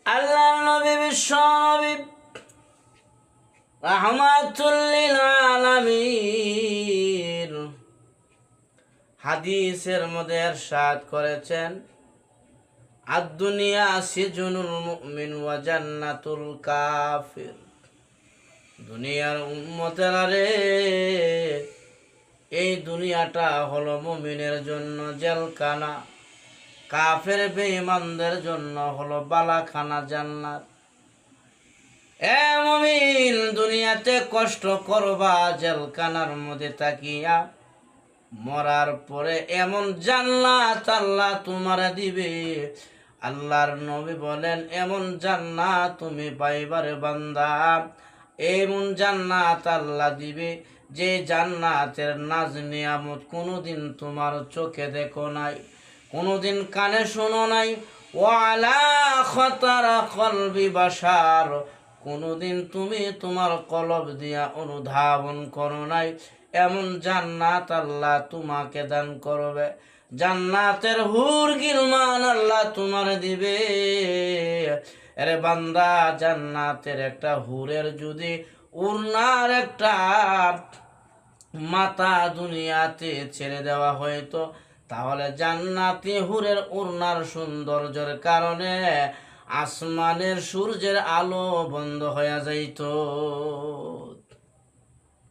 আল্লাহর নবী বিশ্ব নবী রাহমাতুল লিল আলামিন হাদিসের মধ্যে ইরশাদ করেছেন, আদ-দুনিয়া সিজনুল মুমিন ওয়া জান্নাতুল কাফির। দুনিয়ার উম্মতেরা রে, এই দুনিয়াটা হলো মুমিনের জন্য জেলখানা, কাফের বেঈমানদের জন্য হলো বালাখানা জান্নাত। এ মুমিন, দুনিয়াতে কষ্ট করবা জেলখানার মধ্যে তাকিয়া, মরার পরে এমন জান্নাত আল্লাহ তোমার দিবে। আল্লাহর নবী বলেন, এমন জান্নাত তুমি পাইবারে বান্দা, এমন জান্নাত আল্লাহ দিবে যে জান্নাতের নাজ নিয়ামত কোনোদিন তোমার চোখে দেখো নাই, কোনোদিন কানে শোনো নাই, ওয়ালা খতারা কলবি বাশার, কোনোদিন তুমি তোমার কলব দিয়া অনুধাবন করো নাই। এমন জান্নাত আল্লাহ তোমাকে দান করবে। জান্নাতের হুর গিলমান আল্লাহ তোমার দিবে। আরে বান্দা, জান্নাতের একটা হুরের যদি উড়নার একটা মাথা দুনিয়াতে ছেড়ে দেওয়া হয়তো, তাহলে জান্নাতি হুরের উড়নার সৌন্দর্যের কারণে আসমানের সূর্যের আলো বন্ধ হয়ে যাইত।